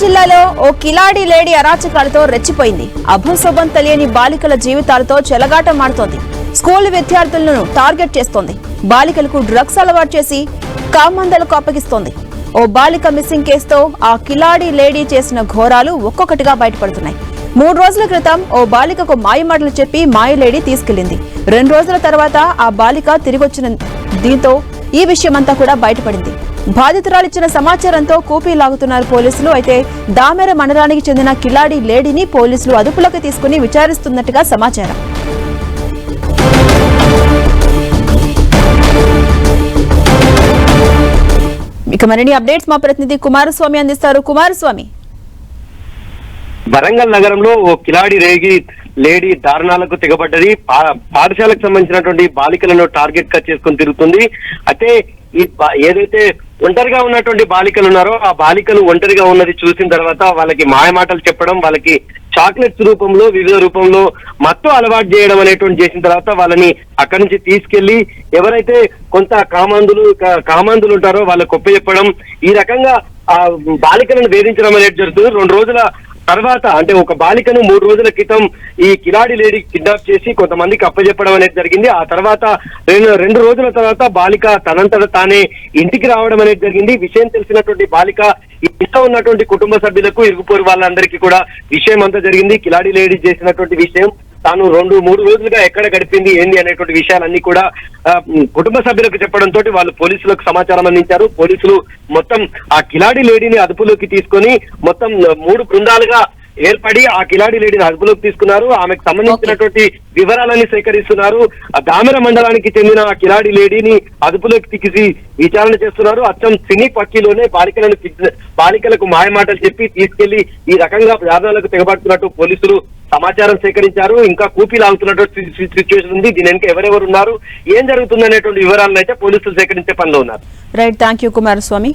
జిల్లాలో ఓ కిలాడి లేడీ అరాచకాలతో రెచ్చిపోయింది. అభంశుభం తెలియని బాలికల జీవితాలతో చెలగాటమాడుతోంది. స్కూల్ విద్యార్థులను టార్గెట్ చేస్తోంది. బాలికలకు డ్రగ్స్ అలవాటు చేసి కామందలకు అప్పగిస్తోంది. ఓ బాలిక మిస్సింగ్ కేసుతో ఆ కిలాడి లేడీ చేసిన ఘోరాలు ఒక్కొక్కటిగా బయటపడుతున్నాయి. 3 రోజుల క్రితం ఓ బాలికకు మాయమాటలు చెప్పి మాయలేడీ తీసుకెళ్లింది. 2 రోజుల తర్వాత ఆ బాలిక తిరిగొచ్చిన దీంతో ఈ విషయమంతా కూడా బయటపడింది. బాధితురాలిచ్చిన సమాచారంతో కూపీ లాగుతున్నారు పోలీసులు. అయితే దామెర మండలానికి చెందిన కిలాడి లేడీని పోలీసులు అదుపులోకి తీసుకుని విచారిస్తున్నట్టుగా సమాచారం. ఇక మరిన్ని అప్డేట్స్ మా ప్రతినిధి కుమారస్వామి అందిస్తారు. కుమారస్వామి, వరంగల్ నగరంలో ఓ కిలాడి లేడీ దారుణాలకు తెగబడ్డది. పాఠశాలకు సంబంధించినటువంటి బాలికలను టార్గెట్ గా చేసుకుని తిరుగుతుంది. అయితే ఏదైతే ఒంటరిగా ఉన్నటువంటి బాలికలు ఉన్నారో ఆ బాలికలు ఒంటరిగా ఉన్నది చూసిన తర్వాత వాళ్ళకి మాయమాటలు చెప్పడం, వాళ్ళకి చాక్లెట్స్ రూపంలో వివిధ రూపంలో మత్తు అలవాటు చేయడం అనేటువంటి చేసిన తర్వాత వాళ్ళని అక్కడి నుంచి తీసుకెళ్లి ఎవరైతే కొంత కామాంధులు ఉంటారో వాళ్ళకి ఒప్పచెప్పడం, ఈ రకంగా ఆ బాలికలను వేధించడం అనేది జరుగుతుంది. 2 రోజుల తర్వాత అంటే ఒక బాలికను 3 రోజుల క్రితం ఈ కిలాడి లేడీ కిడ్నాప్ చేసి కొంతమందికి అప్పచెప్పడం అనేది జరిగింది. ఆ తర్వాత 2 రోజుల తర్వాత బాలిక తనంతట తానే ఇంటికి రావడం అనేది జరిగింది. విషయం తెలిసినటువంటి బాలిక ఇంట్లో ఉన్నటువంటి కుటుంబ సభ్యులకు, ఇరుగుపొరు వాళ్ళందరికీ కూడా విషయం అంతా జరిగింది. కిలాడి లేడీ చేసినటువంటి విషయం, తాను 2-3 రోజులుగా ఎక్కడ గడిపింది ఏంది అనేటువంటి విషయాలన్నీ కూడా కుటుంబ సభ్యులకు చెప్పడంతో వాళ్ళు పోలీసులకు సమాచారం అందించారు. పోలీసులు మొత్తం ఆ కిలాడి లేడీని అదుపులోకి తీసుకొని మొత్తం 3 బృందాలుగా ఏర్పడి ఆ కిలాడి లేడీని అదుపులోకి తీసుకున్నారు. ఆమెకు సంబంధించినటువంటి వివరాలన్నీ సేకరిస్తున్నారు. ఆ దామెర మండలానికి చెందిన ఆ కిలాడి లేడీని అదుపులోకి తీసి విచారణ చేస్తున్నారు. అచ్చం సినీ పక్కీలోనే బాలికలకు మాయమాటలు చెప్పి తీసుకెళ్లి ఈ రకంగా దారుణాలకు తెగబడుతున్నట్టు పోలీసులు సమాచారం సేకరించారు. ఇంకా కూపీ లాగుతున్నటువంటి సిచ్యువేషన్ ఉంది. దీని వెనుక ఎవరెవరు ఉన్నారు, ఏం జరుగుతుంది అనేటువంటి వివరాలను అయితే పోలీసులు సేకరించే పనిలో ఉన్నారు. Right, thank you Kumaraswamy.